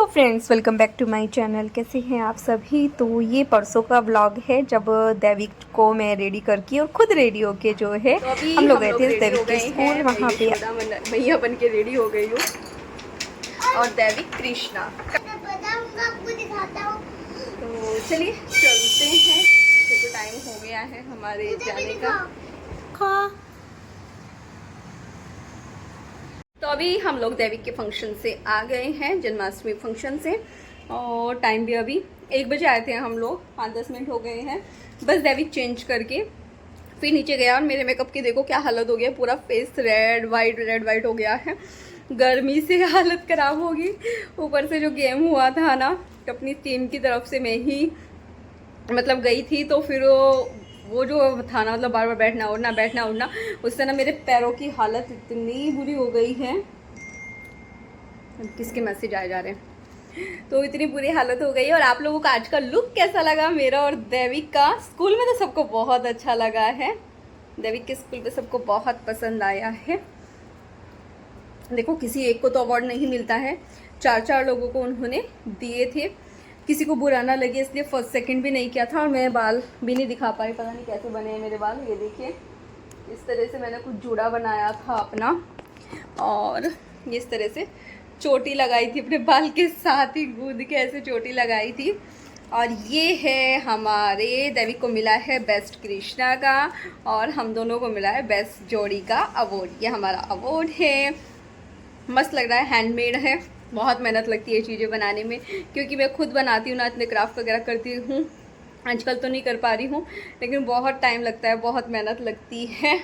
Hello friends, welcome back to my channel. कैसे हैं आप सभी। तो ये परसों का व्लॉग है जब दैविक को मैं रेडी करके और खुद रेडी होके जो है तो अभी हम लोग गए थे रेडी हो दैविक के गए स्कूल। हैं। वहाँ पे भैया बन के रेडी हो गई हूँ और दैविक कृष्णा। आपको दिखाता हूँ। तो चलिए चलते हैं, क्योंकि टाइम हो गया है हमारे जाने का। तो अभी हम लोग दैविक के फंक्शन से आ गए हैं, जन्माष्टमी फंक्शन से, और टाइम भी अभी 1 बजे आए थे हम लोग। 5-10 मिनट हो गए हैं बस दैविक चेंज करके फिर नीचे गया। और मेरे मेकअप की देखो क्या हालत हो गया, पूरा फेस रेड वाइट हो गया है। गर्मी से हालत ख़राब होगी। ऊपर से जो गेम हुआ था ना, अपनी टीम की तरफ से मैं ही मतलब गई थी, तो फिर वो जो था ना, मतलब बार बार बैठना उठना, उससे ना मेरे पैरों की हालत इतनी बुरी हो गई है। किसके मैसेज आए जा रहे हैं। तो इतनी बुरी हालत हो गई। और आप लोगों का आज का लुक कैसा लगा मेरा और दैविक का। स्कूल में तो सबको बहुत अच्छा लगा है, दैविक के स्कूल पे सबको बहुत पसंद आया है। देखो किसी एक को तो अवार्ड नहीं मिलता है, 4 लोगों को उन्होंने दिए थे। किसी को बुरा ना लगे इसलिए फर्स्ट सेकंड भी नहीं किया था। और मैं बाल भी नहीं दिखा पाई, पता नहीं कैसे बने हैं मेरे बाल। ये देखिए, इस तरह से मैंने कुछ जूड़ा बनाया था अपना, और इस तरह से चोटी लगाई थी अपने बाल के साथ ही, गूंद के ऐसे चोटी लगाई थी। और ये है हमारे दैविक को मिला है बेस्ट कृष्णा का, और हम दोनों को मिला है बेस्ट जोड़ी का अवार्ड। ये हमारा अवार्ड है। मस्त लग रहा है, हैंडमेड है। बहुत मेहनत लगती है चीज़ें बनाने में, क्योंकि मैं खुद बनाती हूँ ना, इतने क्राफ्ट वगैरह करती हूँ। आजकल तो नहीं कर पा रही हूँ, लेकिन बहुत टाइम लगता है, बहुत मेहनत लगती है।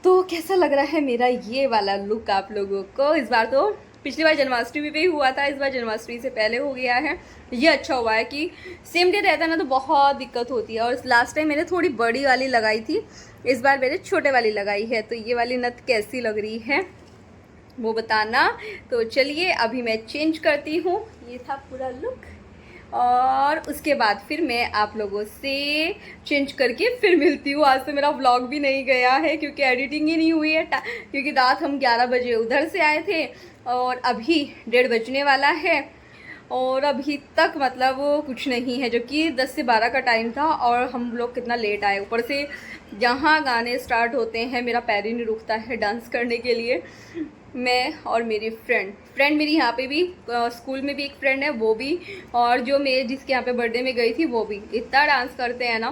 तो कैसा लग रहा है मेरा ये वाला लुक आप लोगों को। इस बार तो पिछली बार जन्माष्टमी पे ही हुआ था, इस बार जन्माष्टमी से पहले हो गया है। ये अच्छा हुआ है कि सेम डे रहता है ना, तो बहुत दिक्कत होती है। और लास्ट टाइम मैंने थोड़ी बड़ी वाली लगाई थी, इस बार मैंने छोटे वाली लगाई है। तो ये वाली नथ कैसी लग रही है वो बताना। तो चलिए अभी मैं चेंज करती हूँ। ये था पूरा लुक, और उसके बाद फिर मैं आप लोगों से चेंज करके फिर मिलती हूँ। आज तो मेरा व्लॉग भी नहीं गया है, क्योंकि एडिटिंग ही नहीं हुई है। क्योंकि रात हम 11 बजे उधर से आए थे, और अभी 1:30 बजने वाला है, और अभी तक मतलब कुछ नहीं है, जो कि 10 से 12 का टाइम था। और हम लोग कितना लेट आए, ऊपर से जहाँ गाने स्टार्ट होते हैं मेरा पैर ही नहीं रुकता है डांस करने के लिए। मैं और मेरी फ्रेंड मेरी यहाँ पे भी स्कूल में भी एक फ्रेंड है, वो भी, और जो मैं जिसके यहाँ पे बर्थडे में गई थी वो भी इतना डांस करते हैं ना,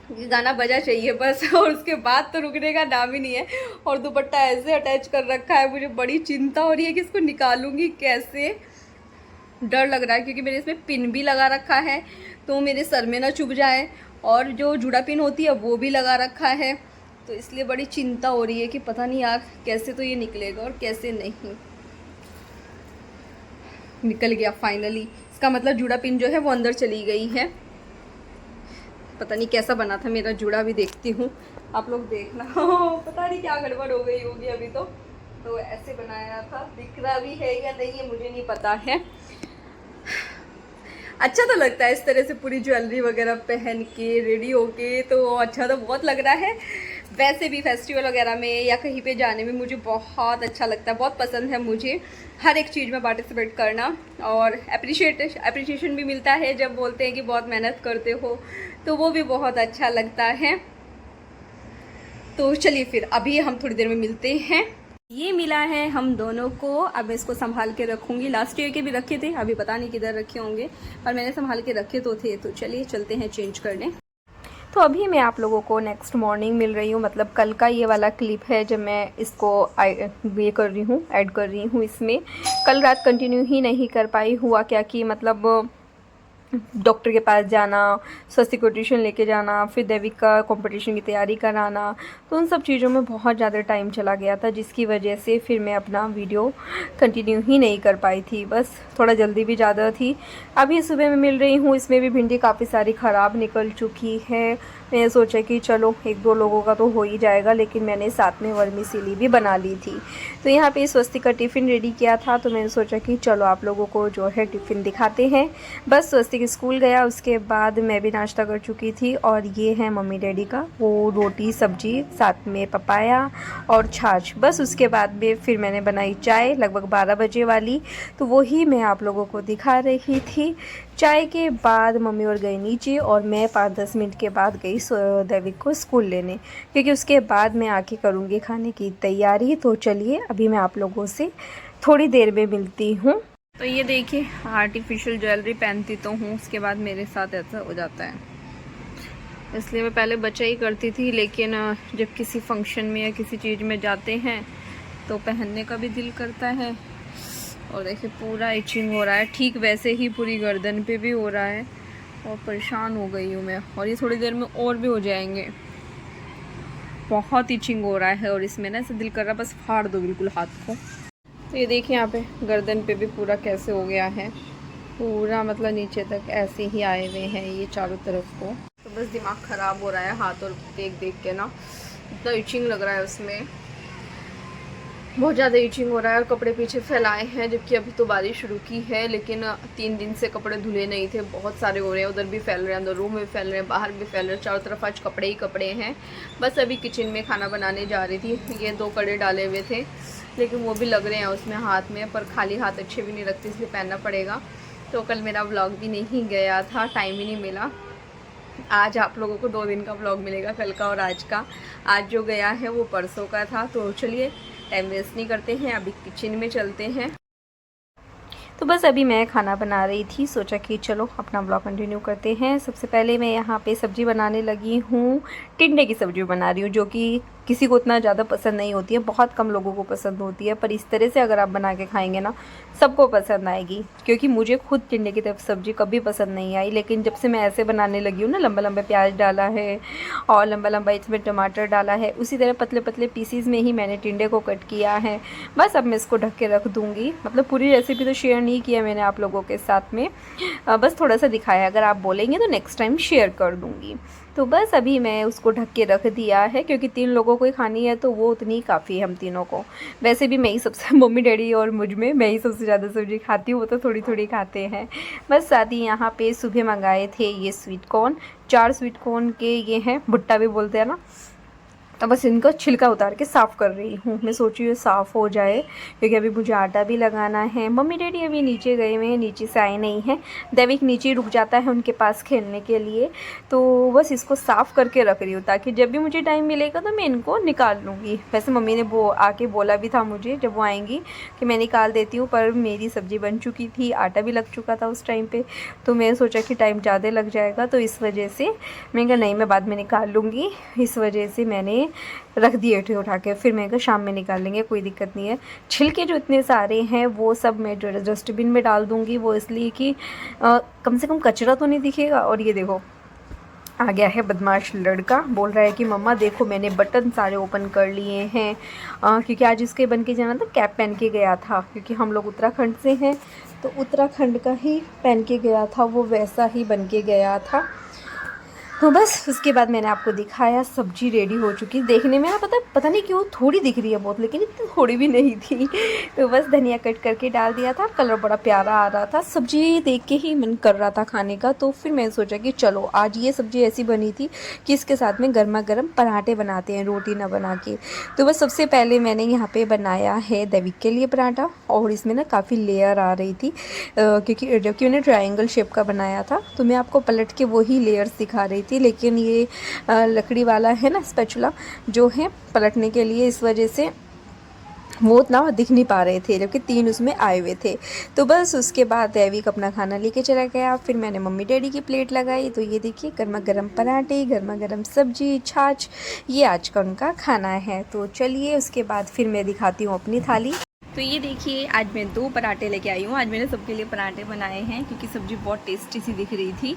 कि गाना बजा चाहिए बस। और उसके बाद तो रुकने का नाम ही नहीं है। और दुपट्टा ऐसे अटैच कर रखा है, मुझे बड़ी चिंता हो रही है कि इसको निकालूंगी कैसे। डर लग रहा है, क्योंकि मेरे इसमें पिन भी लगा रखा है, तो मेरे सर में ना चुभ जाए। और जो जुड़ा पिन होती है वो भी लगा रखा है, तो इसलिए बड़ी चिंता हो रही है कि पता नहीं यार कैसे तो ये निकलेगा और कैसे नहीं। निकल गया फाइनली। इसका मतलब जुड़ा पिन जो है वो अंदर चली गई है। पता नहीं कैसा बना था मेरा जुड़ा, भी देखती हूँ, आप लोग देखना। पता नहीं क्या गड़बड़ हो गई होगी अभी तो ऐसे बनाया था। दिख रहा भी है या नहीं ये मुझे नहीं पता है। अच्छा तो लगता है इस तरह से पूरी ज्वेलरी वगैरह पहन के रेडी होके, तो अच्छा तो बहुत लग रहा है। वैसे भी फेस्टिवल वगैरह में या कहीं पे जाने में मुझे बहुत अच्छा लगता है, बहुत पसंद है मुझे हर एक चीज़ में पार्टिसिपेट करना। और अप्रिशिएशन भी मिलता है जब बोलते हैं कि बहुत मेहनत करते हो, तो वो भी बहुत अच्छा लगता है। तो चलिए फिर अभी हम थोड़ी देर में मिलते हैं। ये मिला है हम दोनों को, अब मैं इसको संभाल के रखूँगी। लास्ट ईयर के भी रखे थे, अभी पता नहीं किधर रखे होंगे, पर मैंने संभाल के रखे तो थे। तो चलिए चलते हैं चेंज करने। तो अभी मैं आप लोगों को नेक्स्ट मॉर्निंग मिल रही हूँ, मतलब कल का ये वाला क्लिप है जब मैं इसको ये कर रही हूँ, ऐड कर रही हूँ इसमें। कल रात कंटिन्यू ही नहीं कर पाई। हुआ क्या कि मतलब डॉक्टर के पास जाना, स्वास्थ्य को ट्यूशन लेके जाना, फिर दैविक का कंपटीशन की तैयारी कराना, तो उन सब चीज़ों में बहुत ज़्यादा टाइम चला गया था, जिसकी वजह से फिर मैं अपना वीडियो कंटिन्यू ही नहीं कर पाई थी। बस थोड़ा जल्दी भी ज़्यादा थी। अभी सुबह में मिल रही हूँ, इसमें भी भिंडी काफ़ी सारी ख़राब निकल चुकी है। मैंने सोचा कि चलो 1-2 लोगों का तो हो ही जाएगा, लेकिन मैंने साथ में वर्मीसेली भी बना ली थी। तो यहाँ पे स्वस्तिक का टिफ़िन रेडी किया था, तो मैंने सोचा कि चलो आप लोगों को जो है टिफ़िन दिखाते हैं। बस स्वस्तिक स्कूल गया, उसके बाद मैं भी नाश्ता कर चुकी थी और ये है मम्मी डैडी का, वो रोटी सब्जी साथ में पपाया और छाछ। बस उसके बाद में फिर मैंने बनाई चाय लगभग 12 बजे वाली, तो वही मैं आप लोगों को दिखा रही थी। चाय के बाद मम्मी और गई नीचे और मैं 5-10 मिनट के बाद गई दैविक को स्कूल लेने, क्योंकि उसके बाद मैं आके करूँगी खाने की तैयारी। तो चलिए अभी मैं आप लोगों से थोड़ी देर में मिलती हूँ। तो ये देखिए आर्टिफिशियल ज्वेलरी पहनती तो हूँ, उसके बाद मेरे साथ ऐसा हो जाता है, इसलिए मैं पहले बचा ही करती थी, लेकिन जब किसी फंक्शन में या किसी चीज़ में जाते हैं तो पहनने का भी दिल करता है। और देखिए पूरा इचिंग हो रहा है, ठीक वैसे ही पूरी गर्दन पे भी हो रहा है और परेशान हो गई हूँ मैं, और ये थोड़ी देर में और भी हो जाएंगे। बहुत इचिंग हो रहा है और इसमें ना ऐसे दिल कर रहा है बस फाड़ दो बिल्कुल हाथ को। तो ये देखिए यहाँ पे गर्दन पे भी पूरा कैसे हो गया है, पूरा मतलब नीचे तक ऐसे ही आए हुए हैं ये चारों तरफ को। तो बस दिमाग ख़राब हो रहा है हाथ और देख देख के ना, इतना इचिंग लग रहा है उसमें, बहुत ज़्यादा इचिंग हो रहा है। और कपड़े पीछे फैलाए हैं, जबकि अभी तो बारिश शुरू की है, लेकिन 3 दिन से कपड़े धुले नहीं थे, बहुत सारे हो रहे हैं, उधर भी फैल रहे हैं, अंदर रूम में फैल रहे हैं, बाहर भी फैल रहे हैं, चारों तरफ आज कपड़े ही कपड़े हैं। बस अभी किचन में खाना बनाने जा रही थी, ये 2 कड़े डाले हुए थे, लेकिन वो भी लग रहे हैं उसमें हाथ में, पर खाली हाथ अच्छे भी नहीं लगते, इसलिए पहनना पड़ेगा। तो कल मेरा व्लॉग भी नहीं गया था, टाइम ही नहीं मिला। आज आप लोगों को 2 दिन का व्लॉग मिलेगा, कल का और आज का। आज जो गया है वो परसों का था। तो चलिए टाइम वेस्ट नहीं करते हैं, अभी किचन में चलते हैं। तो बस अभी मैं खाना बना रही थी, सोचा कि चलो अपना व्लॉग कंटिन्यू करते हैं। सबसे पहले मैं यहाँ पे सब्ज़ी बनाने लगी हूँ, टिंडे की सब्ज़ी बना रही हूँ, जो कि किसी को उतना ज़्यादा पसंद नहीं होती है, बहुत कम लोगों को पसंद होती है, पर इस तरह से अगर आप बना के खाएंगे ना सबको पसंद आएगी। क्योंकि मुझे खुद टिंडे की सब्ज़ी कभी पसंद नहीं आई, लेकिन जब से मैं ऐसे बनाने लगी हूँ ना, लंबा लंबा प्याज डाला है और लंबा लंबा इसमें टमाटर डाला है, उसी तरह पतले पतले पीसीज में ही मैंने टिंडे को कट किया है। बस अब मैं इसको ढक के रख दूँगी, मतलब पूरी रेसिपी तो शेयर नहीं किया मैंने आप लोगों के साथ में, बस थोड़ा सा दिखाया, अगर आप बोलेंगे तो नेक्स्ट टाइम शेयर कर दूँगी। तो बस अभी मैं उसको ढक के रख दिया है, क्योंकि 3 लोगों को ही खानी है तो वो उतनी काफ़ी है हम तीनों को। वैसे भी मैं ही सबसे मम्मी डैडी और मुझ में मैं ही सबसे ज़्यादा सब्ज़ी खाती हूँ, वो तो थोड़ी थोड़ी खाते हैं। बस साथ ही यहाँ पे सुबह मंगाए थे ये स्वीट कॉर्न, 4 स्वीट कॉर्न के ये हैं, भुट्टा भी बोलते हैं ना। तो बस इनका छिलका उतार के साफ़ कर रही हूँ, मैं सोची ये साफ़ हो जाए, क्योंकि अभी मुझे आटा भी लगाना है। मम्मी डैडी अभी नीचे गए हुए हैं, नीचे से आए नहीं हैं, दैविक नीचे रुक जाता है उनके पास खेलने के लिए। तो बस इसको साफ़ करके रख रही हूँ, ताकि जब भी मुझे टाइम मिलेगा तो मैं इनको निकाल लूँगी। वैसे मम्मी ने वो आके बोला भी था मुझे जब वो आएंगी कि मैं निकाल देती हूँ, पर मेरी सब्ज़ी बन चुकी थी, आटा भी लग चुका था उस टाइम पर, तो मैंने सोचा कि टाइम ज़्यादा लग जाएगा, तो इस वजह से मैंने कहा नहीं मैं बाद में निकाल लूँगी। इस वजह से मैंने रख दिए थे उठा के, फिर मैं कहा शाम में निकाल लेंगे, कोई दिक्कत नहीं है। छिलके जो इतने सारे हैं वो सब मैं जो डस्टबिन में डाल दूँगी, वो इसलिए कि कम से कम कचरा तो नहीं दिखेगा। और ये देखो आ गया है बदमाश लड़का, बोल रहा है कि मम्मा देखो मैंने बटन सारे ओपन कर लिए हैं, क्योंकि आज इसके बन के जाना था, कैप पहन के गया था, क्योंकि हम लोग उत्तराखंड से हैं, तो उत्तराखंड का ही पहन के गया था, वो वैसा ही बन के गया था। तो बस उसके बाद मैंने आपको दिखाया, सब्जी रेडी हो चुकी, देखने में ना पता नहीं क्यों थोड़ी दिख रही है बहुत, लेकिन इतनी थोड़ी भी नहीं थी। तो बस धनिया कट करके डाल दिया था, कलर बड़ा प्यारा आ रहा था, सब्जी देख के ही मन कर रहा था खाने का। तो फिर मैंने सोचा कि चलो आज ये सब्ज़ी ऐसी बनी थी कि इसके साथ में गर्मा गर्म पराठे बनाते हैं, रोटी ना बना के। तो बस सबसे पहले मैंने यहाँ पर बनाया है दैविक के लिए पराठा, और इसमें ना काफ़ी लेयर आ रही थी, क्योंकि जबकि मैंने ट्रायंगल शेप का बनाया था, तो मैं आपको पलट के वही लेयर्स दिखा रही थी। लेकिन ये लकड़ी वाला है ना स्पैचुला जो है पलटने के लिए, इस वजह से वो उतना दिख नहीं पा रहे थे, जबकि 3 उसमें आए हुए थे। तो बस उसके बाद दैविक अपना खाना लेके चला गया, फिर मैंने मम्मी डैडी की प्लेट लगाई। तो ये देखिए गर्मा गर्म पराठे, गर्मा गर्म सब्जी, छाछ, ये आज का उनका खाना है। तो चलिए उसके बाद फिर मैं दिखाती हूँ अपनी थाली। तो ये देखिए आज मैं 2 पराठे लेके आई हूँ, आज मैंने सबके लिए पराठे बनाए हैं, क्योंकि सब्ज़ी बहुत टेस्टी सी दिख रही थी,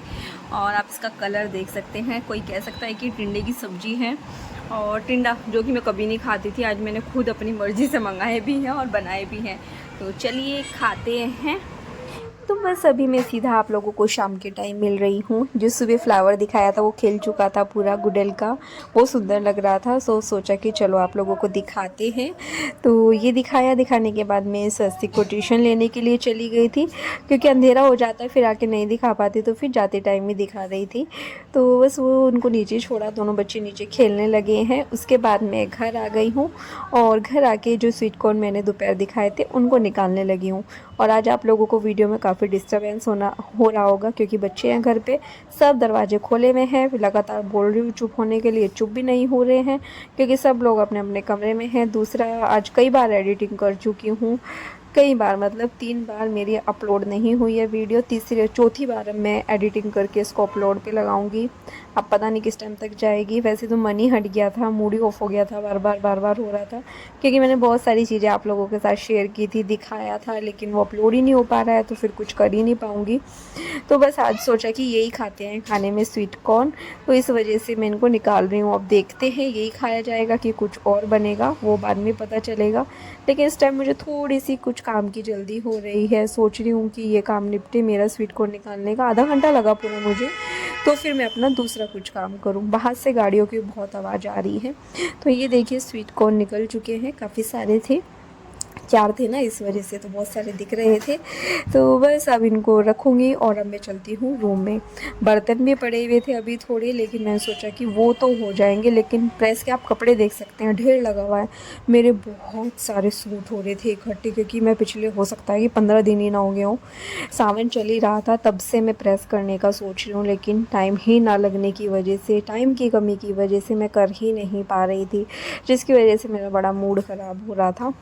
और आप इसका कलर देख सकते हैं। कोई कह सकता है कि टिंडे की सब्ज़ी है, और टिंडा जो कि मैं कभी नहीं खाती थी, आज मैंने खुद अपनी मर्ज़ी से मंगाए भी हैं और बनाए भी हैं। तो चलिए खाते हैं। तो बस अभी मैं सीधा आप लोगों को शाम के टाइम मिल रही हूँ। जो सुबह फ्लावर दिखाया था वो खिल चुका था पूरा गुड़हल का, वो सुंदर लग रहा था। सोचा कि चलो आप लोगों को दिखाते हैं। तो ये दिखाने के बाद मैं स्वस्तिक को ट्यूशन लेने के लिए चली गई थी, क्योंकि अंधेरा हो जाता है फिर आके नहीं दिखा पाती, तो फिर जाते टाइम ही दिखा रही थी। तो बस वो उनको नीचे छोड़ा, दोनों बच्चे नीचे खेलने लगे हैं। उसके बाद मैं घर आ गई हूँ और घर आके जो स्वीट कॉर्न मैंने दोपहर दिखाए थे उनको निकालने लगी हूँ। और आज आप लोगों को वीडियो में काफ़ी डिस्टर्बेंस हो रहा होगा, क्योंकि बच्चे हैं घर पे, सब दरवाजे खोले हुए हैं। लगातार बोल रही हूँ चुप होने के लिए, चुप भी नहीं हो रहे हैं, क्योंकि सब लोग अपने अपने कमरे में हैं। दूसरा, आज कई बार एडिटिंग कर चुकी हूँ, कई बार मतलब 3 बार मेरी अपलोड नहीं हुई है वीडियो। चौथी बार अब मैं एडिटिंग करके इसको अपलोड पे लगाऊंगी। अब पता नहीं किस टाइम तक जाएगी। वैसे तो मन ही हट गया था, मूड ही ऑफ हो गया था, बार बार हो रहा था, क्योंकि मैंने बहुत सारी चीज़ें आप लोगों के साथ शेयर की थी, दिखाया था, लेकिन वो अपलोड ही नहीं हो पा रहा है, तो फिर कुछ कर ही नहीं पाऊँगी। तो बस आज सोचा कि यही खाते हैं खाने में स्वीट कॉर्न, तो इस वजह से मैं इनको निकाल रही हूँ। अब देखते हैं यही खाया जाएगा कि कुछ और बनेगा, वो बाद में पता चलेगा। लेकिन इस टाइम मुझे थोड़ी सी कुछ काम की जल्दी हो रही है। सोच रही हूँ कि ये काम निपटे, मेरा स्वीट कॉर्न निकालने का आधा घंटा लगा पूरा मुझे, तो फिर मैं अपना दूसरा कुछ काम करूँ। बाहर से गाड़ियों की बहुत आवाज़ आ रही है। तो ये देखिए स्वीट कॉर्न निकल चुके हैं, काफ़ी सारे थे, 4 थे ना, इस वजह से तो बहुत सारे दिख रहे थे। तो बस अब इनको रखूँगी और अब मैं चलती हूँ रूम में। बर्तन भी पड़े हुए थे अभी थोड़े, लेकिन मैंने सोचा कि वो तो हो जाएंगे, लेकिन प्रेस के आप कपड़े देख सकते हैं, ढेर लगा हुआ है। मेरे बहुत सारे सूट हो रहे थे इकट्ठे, क्योंकि मैं पिछले हो सकता है कि 15 दिन ही ना हो गए हों, सावन चल ही रहा था, तब से मैं प्रेस करने का सोच रही हूँ, लेकिन टाइम ही ना लगने की वजह से, टाइम की कमी की वजह से मैं कर ही नहीं पा रही थी, जिसकी वजह से मेरा बड़ा मूड ख़राब हो रहा था।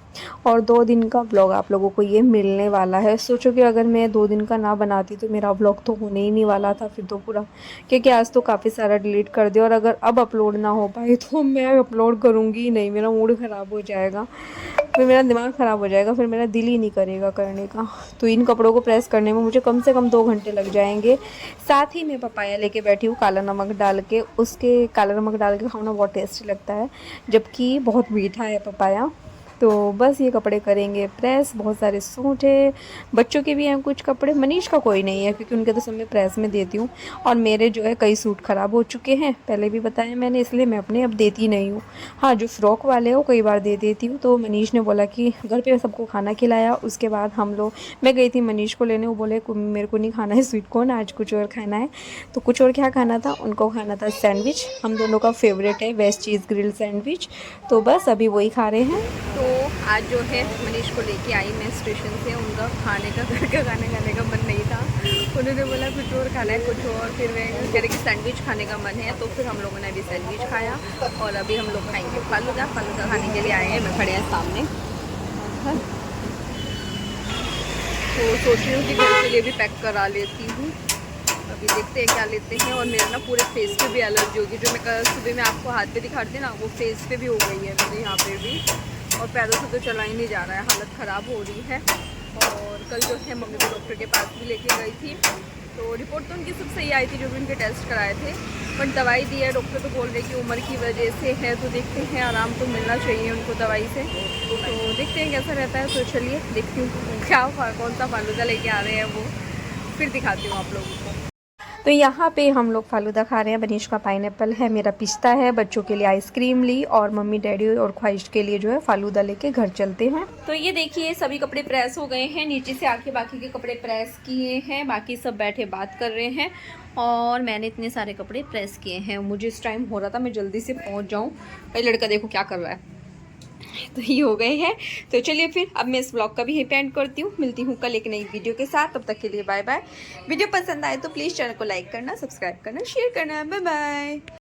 और 2 दिन का व्लॉग आप लोगों को ये मिलने वाला है। सोचो कि अगर मैं 2 दिन का ना बनाती तो मेरा व्लॉग तो होने ही नहीं वाला था फिर तो पूरा, क्योंकि आज तो काफ़ी सारा डिलीट कर दिया, और अगर अब अपलोड ना हो पाए तो मैं अपलोड करूँगी ही नहीं, मेरा मूड ख़राब हो जाएगा, फिर मेरा दिमाग ख़राब हो जाएगा, फिर मेरा दिल ही नहीं करेगा करने का। तो इन कपड़ों को प्रेस करने में मुझे कम से कम 2 घंटे लग जाएंगे। साथ ही मैं पपाया लेके बैठी हूँ काला नमक डाल के, उसके काला नमक डाल के खाना बहुत टेस्टी लगता है, जबकि बहुत मीठा है पपाया। तो बस ये कपड़े करेंगे प्रेस। बहुत सारे सूट है, बच्चों के भी हैं कुछ कपड़े, मनीष का कोई नहीं है क्योंकि उनके तो सब मैं प्रेस में देती हूँ, और मेरे जो है कई सूट ख़राब हो चुके हैं, पहले भी बताया मैंने, इसलिए मैं अपने अब देती नहीं हूँ। हाँ, जो फ्रॉक वाले हैं वो कई बार दे देती हूँ। तो मनीष ने बोला कि घर पे सबको खाना खिलाया, उसके बाद मैं गई थी मनीष को लेने, वो बोले मेरे को नहीं खाना है स्वीट कॉर्न, आज कुछ और खाना है। तो कुछ और क्या खाना था, उनको खाना था सैंडविच, हम दोनों का फेवरेट है वेज चीज़ ग्रिल सैंडविच। तो बस अभी वही खा रहे हैं। तो आज जो है मनीष को लेके आई मैं स्टेशन से, उनका खाने का घर का खाना खाने का मन नहीं था, उन्होंने बोला कुछ और खाना है कुछ और, फिर मैं कह रही कि सैंडविच खाने का मन है, तो फिर हम लोगों ने अभी सैंडविच खाया और अभी हम लोग खाएंगे फालूदा खाने के लिए आए हैं, मैं खड़े हैं सामने। तो सोच रही हूँ कि घर के लिए भी पैक करा लेती हूँ, अभी देखते हैं क्या लेते हैं। और मेरे ना पूरे फेस पे भी एलर्जी होगी, जो मैं कल सुबह में आपको हाथ पे दिखाती ना, वो फेस पे भी हो गई है मेरे यहाँ पे भी, और पैरों से तो चला ही नहीं जा रहा है, हालत ख़राब हो रही है। और कल जो है मम्मी को डॉक्टर के पास भी लेके गई थी, तो रिपोर्ट तो उनकी सब सही आई थी, जो भी उनके टेस्ट कराए थे, बट दवाई दी है, डॉक्टर तो बोल रहे कि उम्र की वजह से है, तो देखते हैं, आराम तो मिलना चाहिए उनको दवाई से, तो देखते हैं कैसा रहता है। तो चलिए देखती हूँ क्या कौन सा फालूदा लेके आ रहे हैं, वो फिर दिखाती हूँ आप लोगों को। तो यहाँ पे हम लोग फालूदा खा रहे हैं, मनीष का पाइनएप्पल है, मेरा पिस्ता है, बच्चों के लिए आइसक्रीम ली, और मम्मी डैडी और ख्वाहिश के लिए जो है फालूदा लेके घर चलते हैं। तो ये देखिए सभी कपड़े प्रेस हो गए हैं, नीचे से आके बाकी के कपड़े प्रेस किए हैं, बाकी सब बैठे बात कर रहे हैं, और मैंने इतने सारे कपड़े प्रेस किए हैं। मुझे इस टाइम हो रहा था मैं जल्दी से पहुँच जाऊँ, भाई लड़का देखो क्या कर रहा है। तो ये हो गए हैं। तो चलिए फिर अब मैं इस ब्लॉग का भी यहीं एंड करती हूँ, मिलती हूँ कल एक नई वीडियो के साथ, तब तक के लिए बाय बाय। वीडियो पसंद आए तो प्लीज़ चैनल को लाइक करना, सब्सक्राइब करना, शेयर करना, बाय बाय।